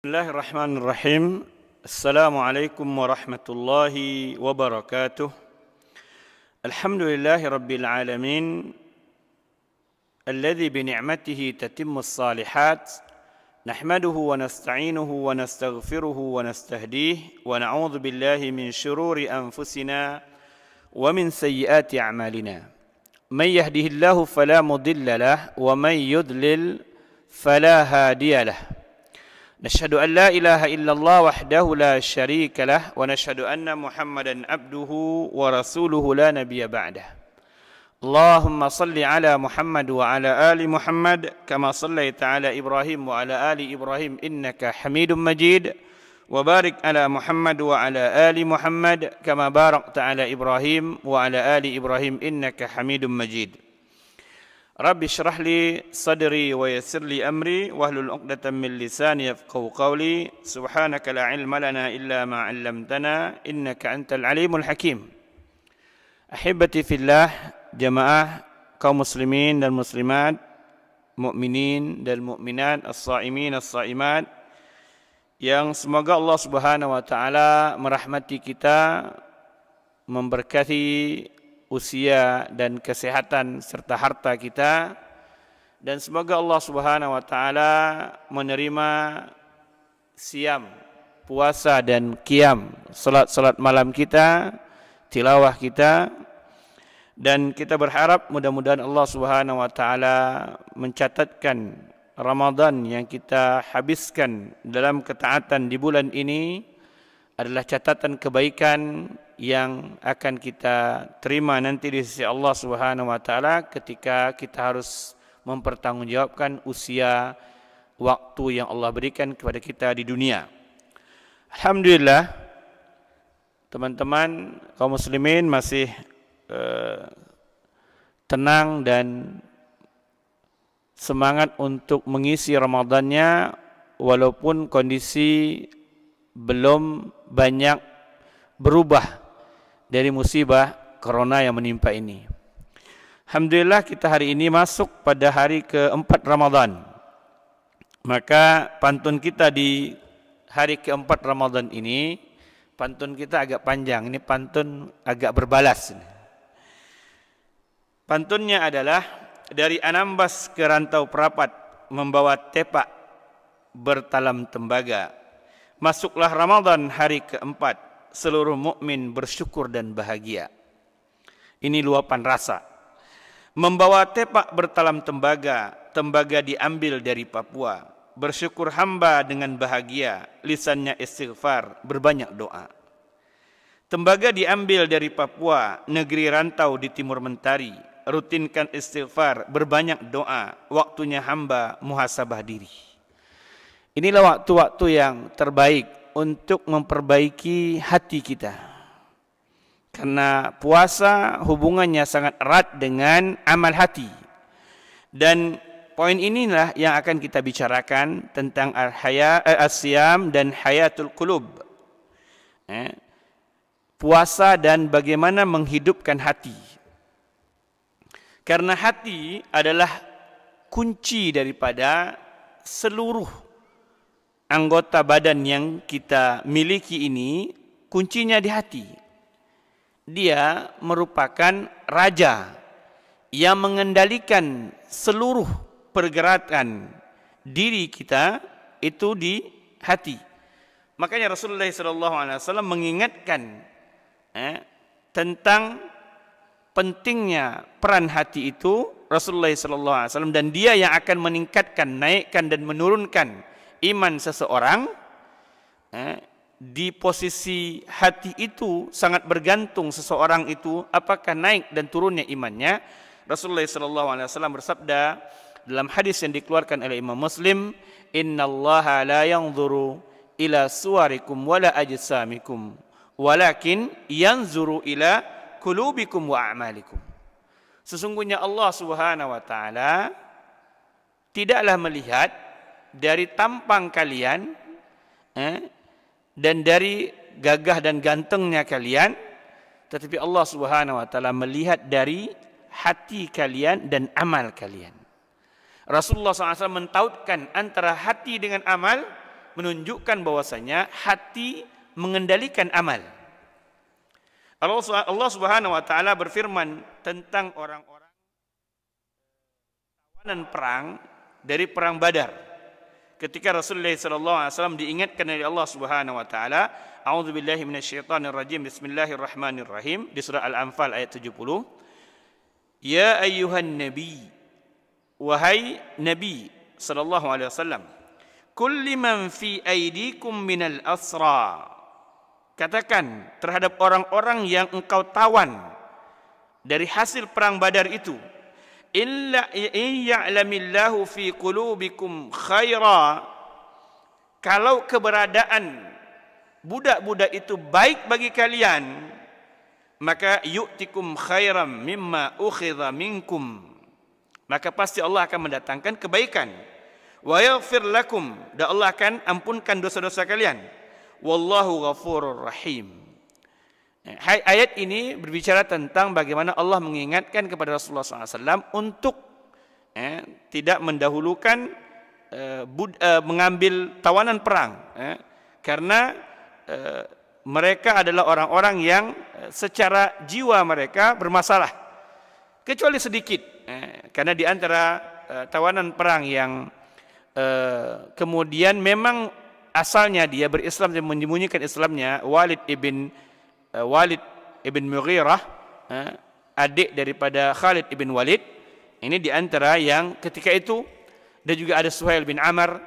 Bismillahirrahmanirrahim. Assalamualaikum warahmatullahi wabarakatuh. Alhamdulillahi rabbil alamin. Alladhi bi ni'matihi tatimmus salihat. Nahmaduhu wa nasta'inuhu wa nastaghfiruhu wa nastahdih. Wa na'udzu billahi min syururi anfusina wa min sayyiati a'malina. Man yahdihillahu fala mudilla lahu wa man yudlil fala hadiya lahu. نشهد أن لا إله إلا الله وحده لا شريك له ونشهد أن محمدا عبده ورسوله لا نبي بعده اللهم صل على محمد وعلى آل محمد كما صليت على إبراهيم وعلى آل إبراهيم إنك حميد مجيد وبارك على محمد وعلى آل محمد كما باركت على إبراهيم وعلى آل إبراهيم إنك حميد مجيد Rabbi syrah li sadri wa yassir li amri wahlul 'uqdatam min lisani yafqahu qawli subhanaka la ilma lana illa ma 'allamtana innaka antal alimul hakim. Ahibati fillah, jamaah kaum muslimin dan muslimat, mukminin dan mukminat, as-saimin as-saimat, yang semoga Allah Subhanahu wa taala merahmati kita, memberkati usia dan kesehatan serta harta kita, dan semoga Allah Subhanahu wa taala menerima siam, puasa dan qiyam, salat malam kita, tilawah kita, dan kita berharap mudah-mudahan Allah Subhanahu wa taala mencatatkan Ramadan yang kita habiskan dalam ketaatan di bulan ini adalah catatan kebaikan yang akan kita terima nanti di sisi Allah Subhanahu wa taala ketika kita harus mempertanggungjawabkan usia waktu yang Allah berikan kepada kita di dunia. Alhamdulillah, teman-teman kaum muslimin masih tenang dan semangat untuk mengisi Ramadannya walaupun kondisi belum banyak berubah dari musibah corona yang menimpa ini. Alhamdulillah kita hari ini masuk pada hari keempat Ramadan. Maka pantun kita di hari keempat Ramadan ini, pantun kita agak panjang. Ini pantun agak berbalas. Pantunnya adalah dari Anambas ke Rantau Perapat membawa tepak bertalam tembaga. Masuklah Ramadan hari keempat, seluruh mukmin bersyukur dan bahagia. Ini luapan rasa. Membawa tepak bertalam tembaga, tembaga diambil dari Papua. Bersyukur hamba dengan bahagia, lisannya istighfar, berbanyak doa. Tembaga diambil dari Papua, negeri rantau di timur mentari. Rutinkan istighfar, berbanyak doa, waktunya hamba muhasabah diri. Inilah waktu-waktu yang terbaik untuk memperbaiki hati kita. Karena puasa hubungannya sangat erat dengan amal hati. Dan poin inilah yang akan kita bicarakan tentang as-siyam dan hayatul qulub. Puasa dan bagaimana menghidupkan hati. Karena hati adalah kunci daripada seluruh anggota badan yang kita miliki ini, kuncinya di hati. Dia merupakan raja yang mengendalikan seluruh pergerakan diri kita itu di hati. Makanya Rasulullah SAW mengingatkan tentang pentingnya peran hati itu, Rasulullah SAW, dan dia yang akan meningkatkan, naikkan dan menurunkan iman seseorang. Di posisi hati itu sangat bergantung seseorang itu apakah naik dan turunnya imannya. Rasulullah SAW bersabda dalam hadis yang dikeluarkan oleh Imam Muslim, innallaha la yanzuru ila suwarikum wala ajsamikum walakin yanzuru ila qulubikum wa a'malikum. Sesungguhnya Allah Subhanahu wa taala tidaklah melihat dari tampang kalian dan dari gagah dan gantengnya kalian, tetapi Allah Subhanahu wa taala melihat dari hati kalian dan amal kalian. Rasulullah SAW mentautkan antara hati dengan amal menunjukkan bahwasanya hati mengendalikan amal. Allah Subhanahu wa taala berfirman tentang orang-orang tawanan perang dari perang Badar. Ketika Rasulullah sallallahu alaihi wasallam diingatkan oleh Allah Subhanahu wa taala, a'udzubillahi minasyaitonir rajim, bismillahirrahmanirrahim, di surah Al-Anfal ayat 70. Ya ayyuhan nabi, wahai nabi sallallahu alaihi wasallam, kulli man fi aydikum minal asra, katakan terhadap orang-orang yang engkau tawan dari hasil perang Badar itu, illa ya'lamillahu fi qulubikum khaira, kalau keberadaan budak-budak itu baik bagi kalian, maka yu'tikum khairam mimma ukhidha minkum, maka pasti Allah akan mendatangkan kebaikan. Wa yaghfir lakum, dan Allah akan ampunkan dosa-dosa kalian. Wallahu ghafurur rahim. Ayat ini berbicara tentang bagaimana Allah mengingatkan kepada Rasulullah SAW untuk tidak mendahulukan mengambil tawanan perang, karena mereka adalah orang-orang yang secara jiwa mereka bermasalah, kecuali sedikit, karena di antara tawanan perang yang kemudian memang asalnya dia berislam dan menyembunyikan Islamnya, Walid ibn Mughirah, adik daripada Khalid ibn Walid. Ini di antara yang ketika itu, dan juga ada Suhail bin Amr,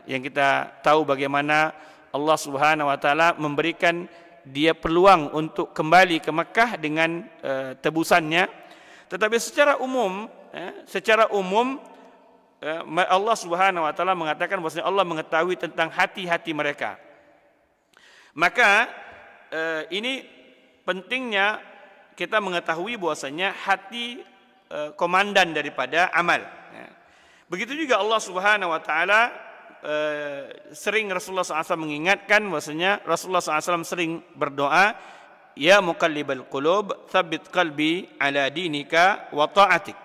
yang kita tahu bagaimana Allah Subhanahu wa taala memberikan dia peluang untuk kembali ke Mekah dengan tebusannya. Tetapi secara umum Allah Subhanahu wa taala mengatakan bahwasanya Allah mengetahui tentang hati-hati mereka. Maka ini pentingnya kita mengetahui bahwasanya hati komandan daripada amal. Begitu juga Allah Subhanahu wa taala sering Rasulullah SAW mengingatkan bahwasanya Rasulullah SAW sering berdoa, ya muqallibal qulub tsabbit qalbi ala dinika wa ta'atik.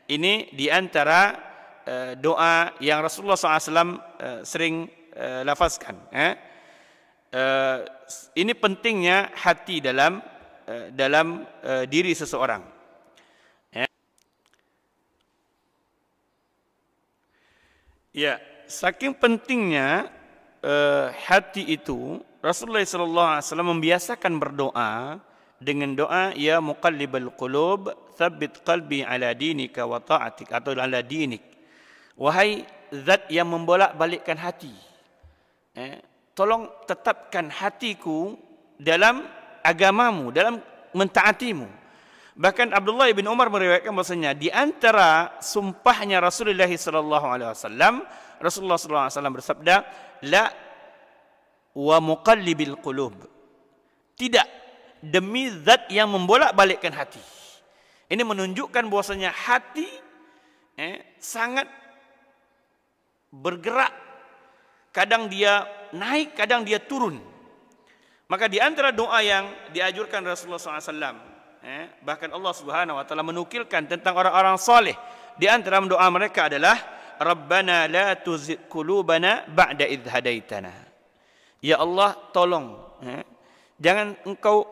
Ini diantara doa yang Rasulullah SAW sering lafazkan. Ini pentingnya hati dalam diri seseorang. Ya, saking pentingnya hati itu, Rasulullah SAW membiasakan berdoa dengan doa ya muqallibal qulub tsabbit qalbi ala dinika wa ta'atik, atau ala dinik. Wahai zat yang membolak-balikkan hati, tolong tetapkan hatiku dalam agamamu, dalam mentaatimu. Bahkan Abdullah bin Umar meriwayatkan bahwasanya di antara sumpahnya Rasulullah SAW, Rasulullah SAW bersabda, la wa muqallibil qulub, tidak, demi zat yang membolak-balikkan hati. Ini menunjukkan bahwasanya hati sangat bergerak, kadang dia naik, kadang dia turun. Maka di antara doa yang diajurkan Rasulullah SAW, bahkan Allah Subhanahu wa taala menukilkan tentang orang-orang saleh, di antara doa mereka adalah Rabbana la tuzigh qulubana ba'da idh hadaitana. Ya Allah, tolong jangan engkau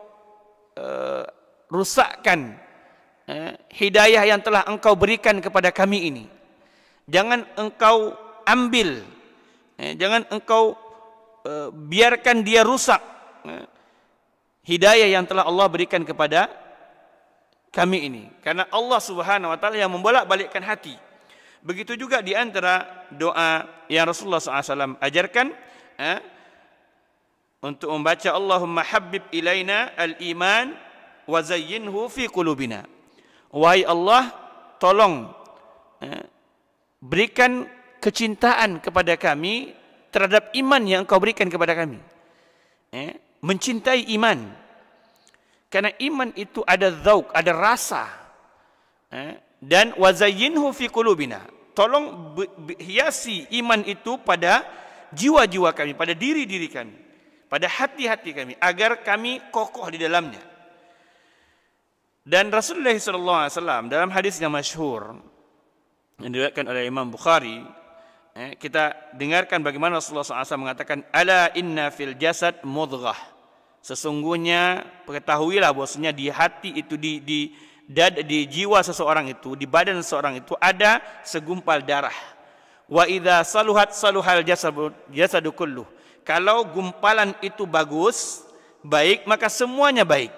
rusakkan hidayah yang telah engkau berikan kepada kami ini. Jangan engkau ambil, jangan engkau biarkan dia rusak hidayah yang telah Allah berikan kepada kami ini, karena Allah Subhanahu wa taala yang membolak-balikkan hati. Begitu juga di antara doa yang Rasulullah SAW ajarkan, untuk membaca Allahumma habbib ilaina al-iman wa zayyinhu fi qulubina. Wahai Allah, tolong berikan kecintaan kepada kami terhadap iman yang Engkau berikan kepada kami. Mencintai iman. Karena iman itu ada dzauq, ada rasa. Dan wazayyinhu fi qulubina. Tolong hiasi iman itu pada jiwa-jiwa kami, pada diri-diri kami, pada hati-hati kami, agar kami kokoh di dalamnya. Dan Rasulullah SAW dalam hadis yang masyhur yang diriwayatkan oleh Imam Bukhari, Kita dengarkan bagaimana Rasulullah SAW mengatakan, ala inna fil jasad mudghah. Sesungguhnya ketahuilah bahwasanya di hati itu, di jiwa seseorang itu, di badan seseorang itu ada segumpal darah. Wa idza saluhat saluhal jasadu kulluh. Kalau gumpalan itu bagus, baik, maka semuanya baik.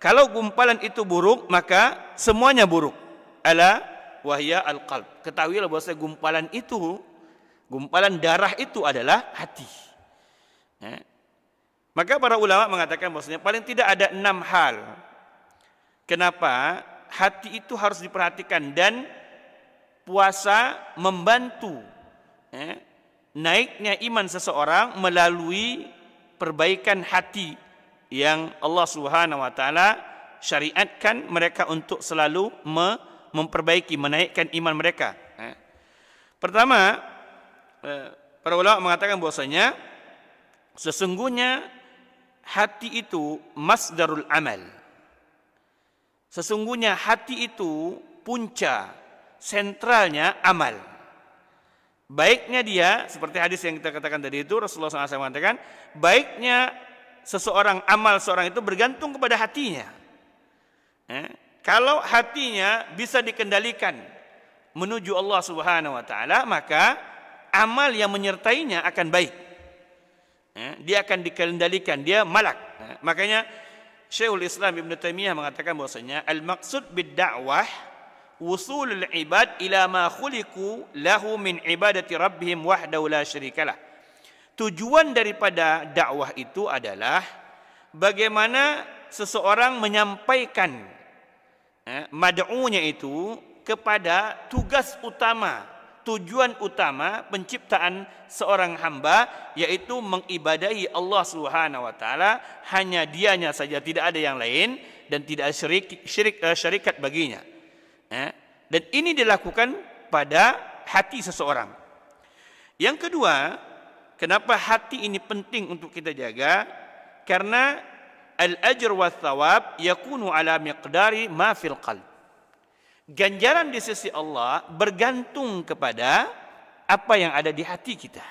Kalau gumpalan itu buruk, maka semuanya buruk. Ala wahya al-qalb. Ketahuilah bahwasanya gumpalan darah itu adalah hati. Maka para ulama mengatakan bahwasanya paling tidak ada 6 hal kenapa hati itu harus diperhatikan, dan puasa membantu naiknya iman seseorang melalui perbaikan hati yang Allah Subhanahu wa taala syariatkan mereka untuk selalu memperbaiki, menaikkan iman mereka. Pertama, para ulama mengatakan bahwasanya sesungguhnya hati itu masdarul amal. Sesungguhnya hati itu punca sentralnya amal. Baiknya dia, seperti hadis yang kita katakan tadi itu, Rasulullah SAW mengatakan, baiknya seseorang, amal seorang itu bergantung kepada hatinya. Kalau hatinya bisa dikendalikan menuju Allah Subhanahu wa taala, maka amal yang menyertainya akan baik. Dia akan dikendalikan, dia malak. Makanya Syekhul Islam Ibn Taimiyah mengatakan bahwasanya al-maqsud bid-da'wah wusulul ibad ila ma khuliqu lahu min ibadati rabbihim wahdahu la syarikalah. Tujuan daripada dakwah itu adalah bagaimana seseorang menyampaikan mad'unya itu kepada tugas utama, tujuan utama penciptaan seorang hamba, yaitu mengibadahi Allah Subhanahu wa taala, hanya dianya saja, tidak ada yang lain, dan tidak ada syarikat baginya. Dan ini dilakukan pada hati seseorang. Yang kedua, kenapa hati ini penting untuk kita jaga? Karena al-ajr wa thawab yakunu ala miqdari ma fil qalb. Ganjaran di sisi Allah bergantung kepada apa yang ada di hati kita.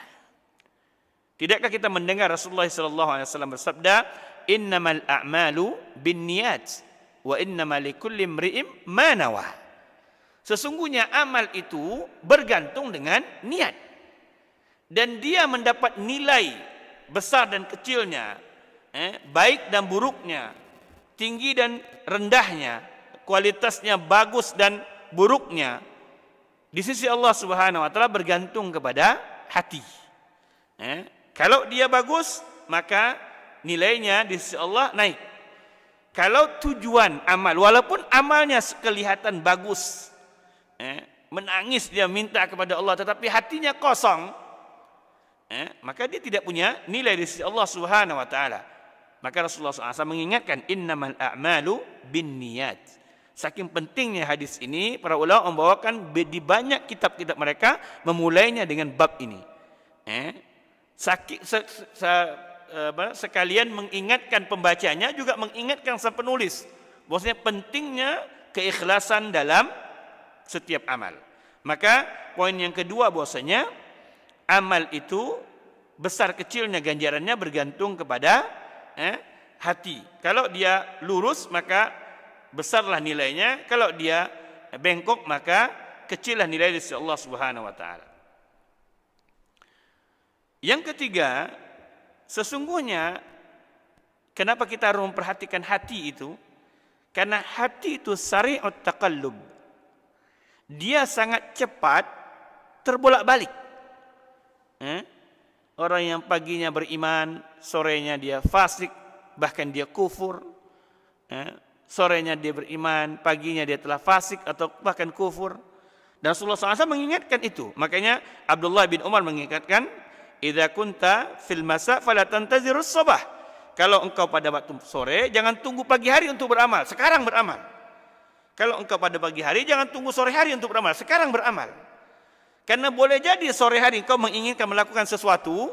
Tidakkah kita mendengar Rasulullah SAW bersabda, innamal a'malu binniyat wa innamal likulli imri'in ma nawaa. Sesungguhnya amal itu bergantung dengan niat, dan dia mendapat nilai besar dan kecilnya, baik dan buruknya, tinggi dan rendahnya, kualitasnya bagus dan buruknya, di sisi Allah Subhanahu wa taala bergantung kepada hati. Kalau dia bagus, maka nilainya di sisi Allah naik. Kalau tujuan amal, walaupun amalnya kelihatan bagus, menangis dia minta kepada Allah, tetapi hatinya kosong, maka dia tidak punya nilai di sisi Allah Subhanahu wa taala. Maka Rasulullah SAW mengingatkan, innamal a'malu binniyat. Saking pentingnya hadis ini, para ulama membawakan di banyak kitab-kitab mereka, memulainya dengan bab ini. Sekalian mengingatkan pembacanya, juga mengingatkan sang penulis bahwasanya pentingnya keikhlasan dalam setiap amal. Maka poin yang kedua bahwasanya amal itu besar kecilnya ganjarannya bergantung kepada hati. Kalau dia lurus, maka besarlah nilainya. Kalau dia bengkok, maka kecillah nilai dari Allah Subhanahu wa taala. Yang ketiga, sesungguhnya kenapa kita harus memperhatikan hati itu? Karena hati itu sari'ut taqallub. Dia sangat cepat terbolak-balik. Orang yang paginya beriman, sorenya dia fasik, bahkan dia kufur. Sorenya dia beriman, paginya dia telah fasik atau bahkan kufur. Dan Rasulullah SAW mengingatkan itu. Makanya Abdullah bin Umar mengingatkan, idza kunta fil masa fala tantazirus sabah. Kalau engkau pada waktu sore, jangan tunggu pagi hari untuk beramal, sekarang beramal. Kalau engkau pada pagi hari, jangan tunggu sore hari untuk beramal, sekarang beramal. Karena boleh jadi sore hari engkau menginginkan melakukan sesuatu,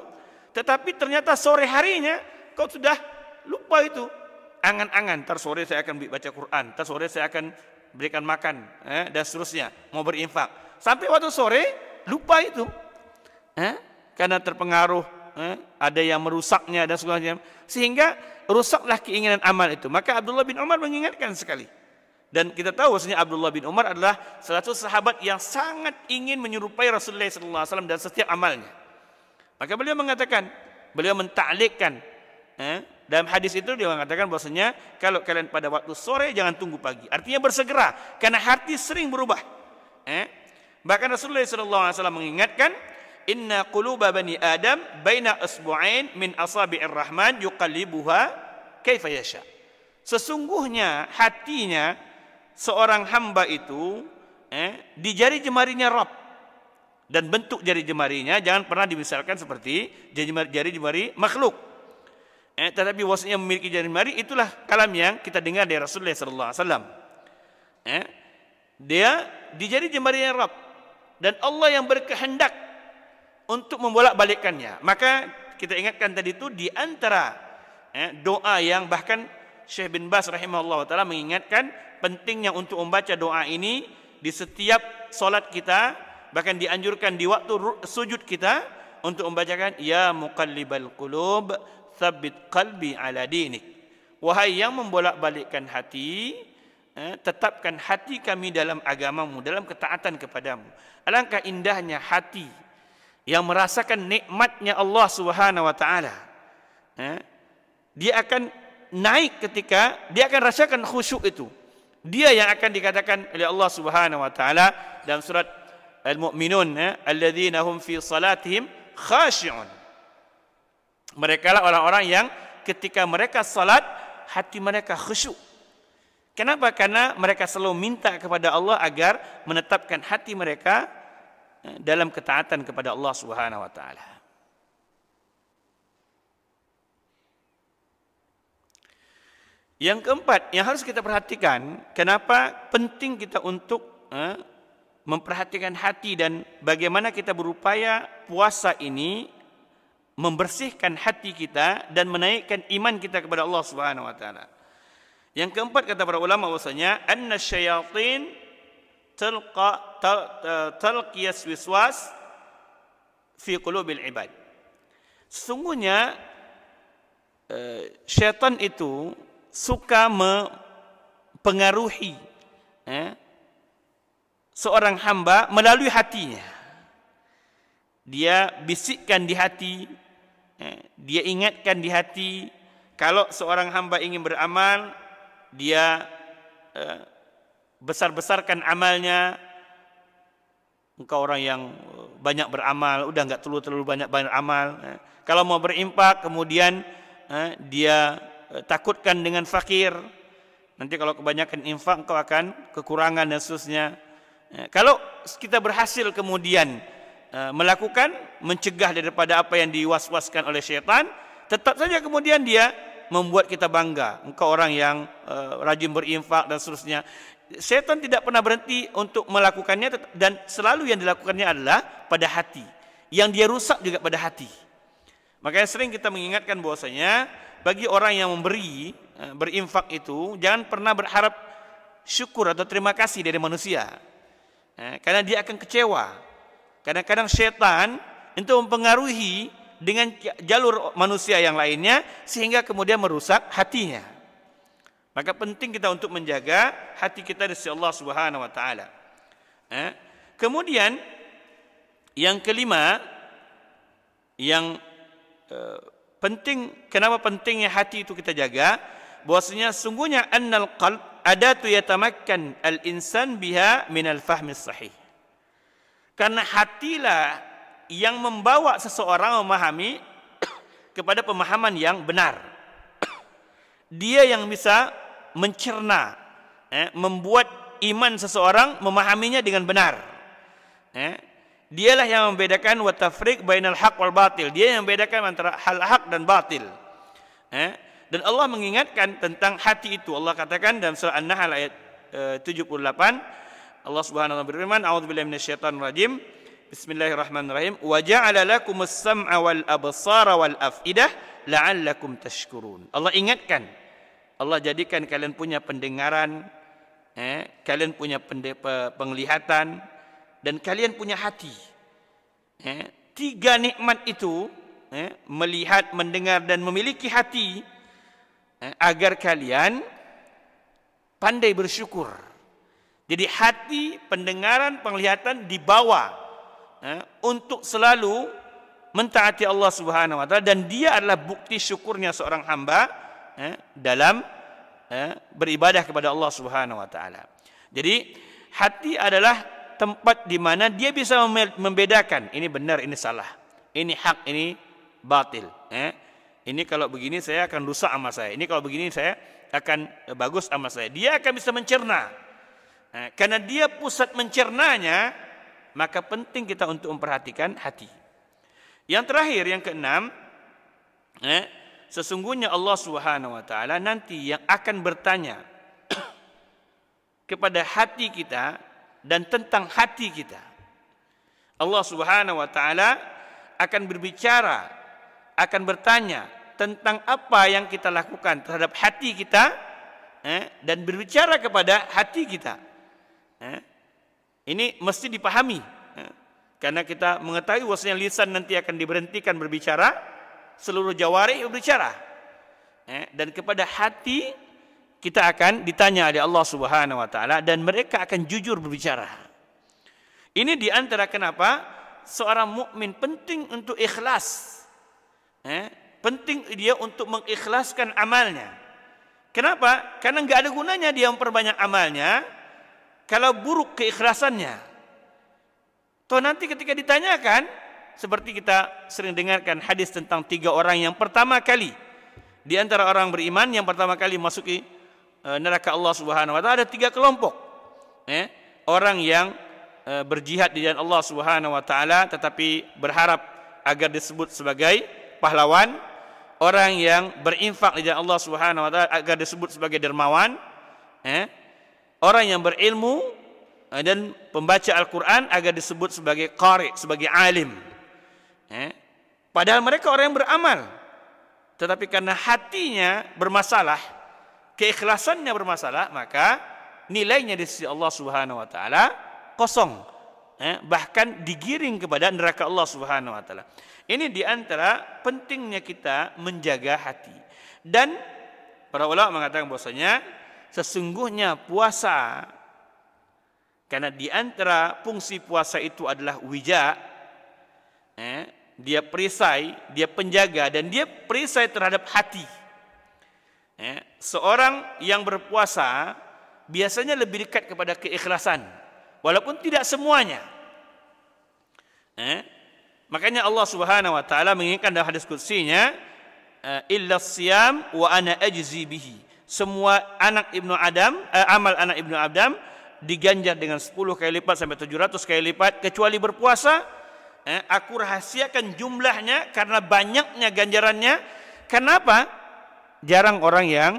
tetapi ternyata sore harinya kau sudah lupa itu. Angan-angan, ntar sore saya akan baca Quran, ntar sore saya akan berikan makan, dan seterusnya, mau berinfak. Sampai waktu sore, lupa itu. karena terpengaruh, ada yang merusaknya dan sebagainya, sehingga rusaklah keinginan amal itu. Maka Abdullah bin Umar mengingatkan sekali. Dan kita tahu bahwasanya Abdullah bin Umar adalah salah satu sahabat yang sangat ingin menyerupai Rasulullah SAW dalam setiap amalnya. Maka beliau mengatakan, beliau mentaklikkan, dalam hadis itu dia mengatakan bahwasanya kalau kalian pada waktu sore jangan tunggu pagi. Artinya bersegera, karena hati sering berubah. Bahkan Rasulullah SAW mengingatkan, inna quluba bani Adam baina asbu'ain min asabi'ir rahman yuqallibuha kaifa yasha. Sesungguhnya hatinya seorang hamba itu di jari jemarinya Rabb, dan bentuk jari jemarinya jangan pernah dimisalkan seperti jari jemari makhluk. Tetapi wasnya memiliki jari jemari, itulah kalam yang kita dengar dari Rasulullah SAW. Dia di jari jemarinya Rabb, dan Allah yang berkehendak untuk membolak-balikkannya. Maka kita ingatkan tadi itu di antara doa yang bahkan Syekh bin Baz rahimahullah ta'ala mengingatkan pentingnya untuk membaca doa ini di setiap solat kita, bahkan dianjurkan di waktu sujud kita untuk membacakan ya muqallibal qulub tsabbit qalbi ala dinik. Wahai yang membolak-balikkan hati, tetapkan hati kami dalam agamamu, dalam ketaatan kepadamu. Alangkah indahnya hati yang merasakan nikmatnya Allah Subhanahu wa taala. Dia akan naik ketika dia akan rasakan khusyuk itu. Dia yang akan dikatakan oleh Allah Subhanahu wa taala dalam surat Al-Mu'minun, alladzina hum fi salatihim khashi'un. Mereka lah orang-orang yang ketika mereka salat hati mereka khusyuk. Kenapa? Karena mereka selalu minta kepada Allah agar menetapkan hati mereka dalam ketaatan kepada Allah Subhanahu wa taala. Yang keempat yang harus kita perhatikan, kenapa penting kita untuk memperhatikan hati dan bagaimana kita berupaya puasa ini membersihkan hati kita dan menaikkan iman kita kepada Allah Subhanahu wa taala. Yang keempat kata para ulama bahwasanya anna syayatin talqiyas wiswas fi qulubil ibad. Sesungguhnya syaitan itu suka mempengaruhi seorang hamba melalui hatinya. Dia bisikkan di hati, dia ingatkan di hati. Kalau seorang hamba ingin beramal, dia besar-besarkan amalnya. Engkau orang yang banyak beramal, udah enggak terlalu banyak amal. Kalau mau berinfak, kemudian dia takutkan dengan fakir. Nanti kalau kebanyakan infak engkau akan kekurangan dan seterusnya. Kalau kita berhasil kemudian melakukan, mencegah daripada apa yang diwaswaskan oleh syaitan, tetap saja kemudian dia membuat kita bangga. Engkau orang yang rajin berinfak dan seterusnya. Syaitan tidak pernah berhenti untuk melakukannya, dan selalu yang dilakukannya adalah pada hati. Yang dia rusak juga pada hati. Makanya sering kita mengingatkan bahwasanya bagi orang yang memberi, berinfak itu jangan pernah berharap syukur atau terima kasih dari manusia, karena dia akan kecewa. Kadang-kadang syaitan itu mempengaruhi dengan jalur manusia yang lainnya sehingga kemudian merusak hatinya. Maka penting kita untuk menjaga hati kita dari Allah Subhanahu wa taala. Kemudian yang kelima yang penting, kenapa pentingnya hati itu kita jaga, bahwasanya sungguhnya annal qalb adatu yatamakkan al-insan biha minal fahmi sahih. Karena hatilah yang membawa seseorang memahami kepada pemahaman yang benar. Dia yang bisa mencerna, membuat iman seseorang memahaminya dengan benar. Dialah yang membedakan wa tafriq bainal haq wal batil. Dia yang membedakan antara hal hak dan batil. Dan Allah mengingatkan tentang hati itu. Allah katakan dalam surah An-Nahl ayat 78, Allah Subhanahu wa taala berfirman, a'udzubillahi minasyaitonir rajim. Bismillahirrahmanirrahim. Wa ja'ala lakumus sam'a wal absara wal afidah la'allakum tashkurun. Allah ingatkan. Allah jadikan kalian punya pendengaran, kalian punya penglihatan, dan kalian punya hati. tiga nikmat itu, melihat, mendengar dan memiliki hati, agar kalian pandai bersyukur. Jadi hati, pendengaran, penglihatan dibawa untuk selalu mentaati Allah Subhanahu wa taala, dan dia adalah bukti syukurnya seorang hamba dalam beribadah kepada Allah Subhanahu wa taala. Jadi hati adalah tempat di mana dia bisa membedakan ini benar, ini salah, ini hak, ini batil. Ini kalau begini saya akan rusak amal saya, ini kalau begini saya akan bagus amal saya. Dia akan bisa mencerna. Karena dia pusat mencernanya, maka penting kita untuk memperhatikan hati. Yang terakhir, yang keenam, sesungguhnya Allah Subhanahu wa taala nanti yang akan bertanya kepada hati kita dan tentang hati kita. Allah Subhanahu wa taala akan berbicara, akan bertanya tentang apa yang kita lakukan terhadap hati kita, dan berbicara kepada hati kita. Ini mesti dipahami, karena kita mengetahui bahwasanya lisan nanti akan diberhentikan berbicara, seluruh jawarih berbicara, dan kepada hati kita akan ditanya oleh Allah Subhanahu wa taala, dan mereka akan jujur berbicara. Ini di antara kenapa seorang mukmin penting untuk ikhlas. Penting dia untuk mengikhlaskan amalnya. Kenapa? Karena nggak ada gunanya dia memperbanyak amalnya kalau buruk keikhlasannya. Toh nanti ketika ditanyakan, seperti kita sering dengarkan hadis tentang 3 orang yang pertama kali di antara orang beriman yang pertama kali masuki neraka Allah Subhanahu wa taala, ada 3 kelompok. Orang yang berjihad di jalan Allah Subhanahu wa taala tetapi berharap agar disebut sebagai pahlawan, orang yang berinfak di jalan Allah Subhanahu wa taala agar disebut sebagai dermawan, orang yang berilmu dan pembaca Al-Qur'an agar disebut sebagai qari, sebagai alim. Padahal mereka orang yang beramal, tetapi karena hatinya bermasalah, keikhlasannya bermasalah, maka nilainya di sisi Allah Subhanahu wa taala kosong, bahkan digiring kepada neraka Allah Subhanahu wa taala. Ini di antara pentingnya kita menjaga hati. Dan para ulama mengatakan bahwasanya sesungguhnya puasa, karena di antara fungsi puasa itu adalah wija, dia perisai, dia penjaga, dan dia perisai terhadap hati. Seorang yang berpuasa biasanya lebih dekat kepada keikhlasan, walaupun tidak semuanya. Makanya Allah Subhanahu wa taala mengingatkan dalam hadis qudsinya, illa siyam wa ana ajzi bihi. Semua anak Ibnu Adam, amal anak Ibnu Adam diganjar dengan 10 kali lipat sampai 700 kali lipat, kecuali berpuasa. Aku rahasiakan jumlahnya karena banyaknya ganjarannya. Kenapa? Jarang orang yang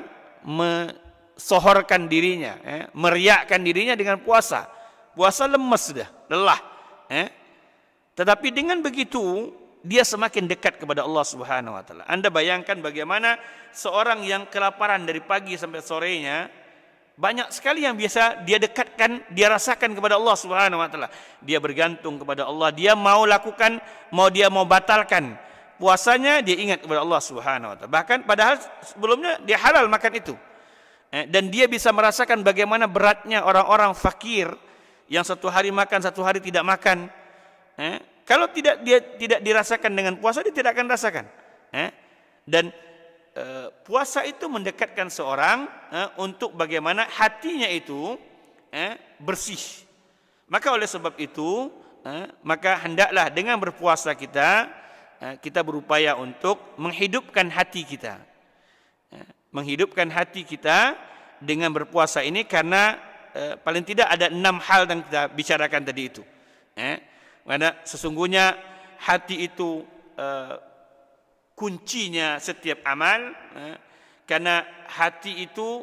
mensohorkan dirinya, meriakkan dirinya dengan puasa. Puasa lemes sudah, lelah. Tetapi dengan begitu dia semakin dekat kepada Allah Subhanahu wa taala. Anda bayangkan bagaimana seorang yang kelaparan dari pagi sampai sorenya, banyak sekali yang biasa dia dekatkan, dia rasakan kepada Allah Subhanahu wa taala. Dia bergantung kepada Allah, dia mau lakukan, dia mau batalkan puasanya, dia ingat kepada Allah Subhanahu wa taala. Bahkan padahal sebelumnya dia halal makan itu. Dan dia bisa merasakan bagaimana beratnya orang-orang fakir yang satu hari makan, satu hari tidak makan. Kalau dia tidak dirasakan dengan puasa, dia tidak akan rasakan. Dan puasa itu mendekatkan seorang untuk bagaimana hatinya itu bersih. Maka oleh sebab itu, maka hendaklah dengan berpuasa kita berupaya untuk menghidupkan hati kita. Menghidupkan hati kita dengan berpuasa ini, karena paling tidak ada 6 hal yang kita bicarakan tadi itu. Karena sesungguhnya hati itu kuncinya setiap amal, karena hati itu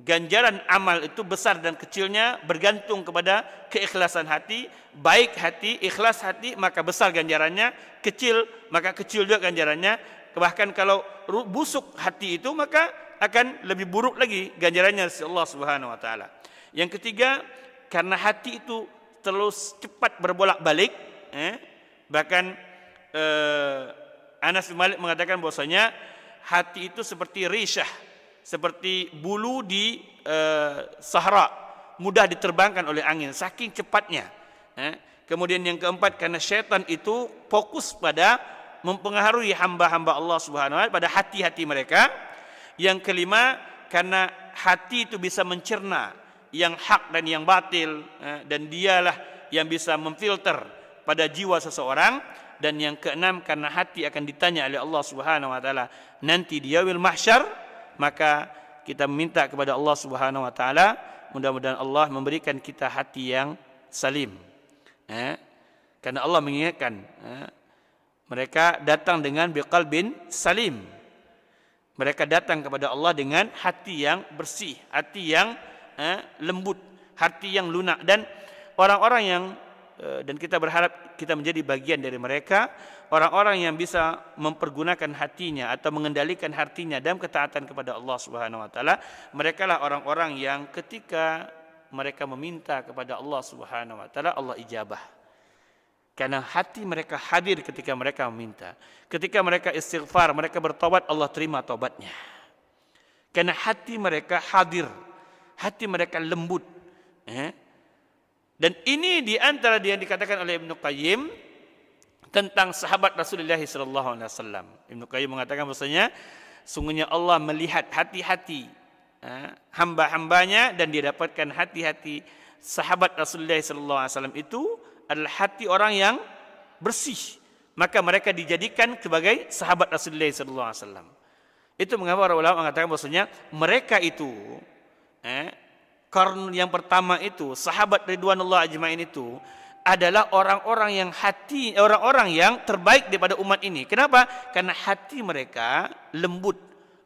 ganjaran amal itu besar dan kecilnya bergantung kepada keikhlasan hati. Baik hati, ikhlas hati, maka besar ganjarannya. Kecil, maka kecil juga ganjarannya. Bahkan kalau busuk hati itu, maka akan lebih buruk lagi ganjarannya dari Allah Subhanahu wa taala. Yang ketiga, karena hati itu terus cepat berbolak-balik, bahkan Anas bin Malik mengatakan bahwasanya hati itu seperti rishah, seperti bulu di sahara, mudah diterbangkan oleh angin saking cepatnya. Kemudian yang keempat, karena syaitan itu fokus pada mempengaruhi hamba-hamba Allah Subhanahu wa taala pada hati-hati mereka. Yang kelima, karena hati itu bisa mencerna yang hak dan yang batil, dan dialah yang bisa memfilter pada jiwa seseorang. Dan yang keenam, karena hati akan ditanya oleh Allah Subhanahu wa taala nanti di yaumil mahsyar, maka kita meminta kepada Allah Subhanahu wa taala mudah-mudahan Allah memberikan kita hati yang salim. Karena Allah mengingatkan mereka datang dengan biqalbin salim. Mereka datang kepada Allah dengan hati yang bersih, hati yang lembut, hati yang lunak. Dan orang-orang yang dan kita berharap kita menjadi bagian dari mereka, orang-orang yang bisa mempergunakan hatinya atau mengendalikan hatinya dalam ketaatan kepada Allah Subhanahu wa taala. Mereka lah orang-orang yang ketika mereka meminta kepada Allah Subhanahu wa taala, Allah ijabah. Karena hati mereka hadir ketika mereka meminta. Ketika mereka istighfar, mereka bertobat, Allah terima tobatnya. Karena hati mereka hadir, hati mereka lembut. Dan ini di antara yang dikatakan oleh Ibnu Qayyim tentang sahabat Rasulullah sallallahu alaihi wasallam. Ibnu Qayyim mengatakan bahwasanya sungguhnya Allah melihat hati-hati hamba-hambanya, dan dia dapatkan hati-hati sahabat Rasulullah sallallahu alaihi wasallam itu adalah hati orang yang bersih. Maka mereka dijadikan sebagai sahabat Rasulullah sallallahu alaihi wasallam. Itu mengapa para ulama mengatakan bahwasanya mereka itu karun yang pertama itu, sahabat ridwanullah ajmain itu adalah orang-orang yang terbaik daripada umat ini. Kenapa? Karena hati mereka lembut,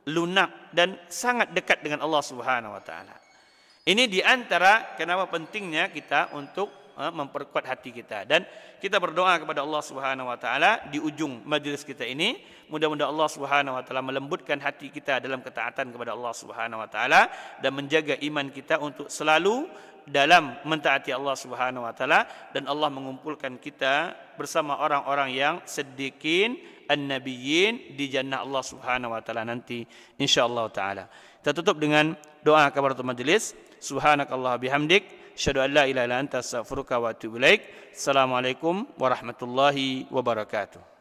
lunak, dan sangat dekat dengan Allah Subhanahu wa taala. Ini di antara kenapa pentingnya kita untuk memperkuat hati kita. Dan kita berdoa kepada Allah Subhanahu wa taala di ujung majlis kita ini, mudah-mudahan Allah Subhanahu wa taala melembutkan hati kita dalam ketaatan kepada Allah Subhanahu wa taala dan menjaga iman kita untuk selalu dalam mentaati Allah Subhanahu wa taala, dan Allah mengumpulkan kita bersama orang-orang yang siddiqin an-nabiyyin di jannah Allah Subhanahu wa taala nanti insyaallah taala. Kita tutup dengan doa kafaratul majelis. Subhanakallah bihamdik, asyhadu an la ilaha illa anta, astaghfiruka wa atubu ilaik. Assalamualaikum warahmatullahi wabarakatuh.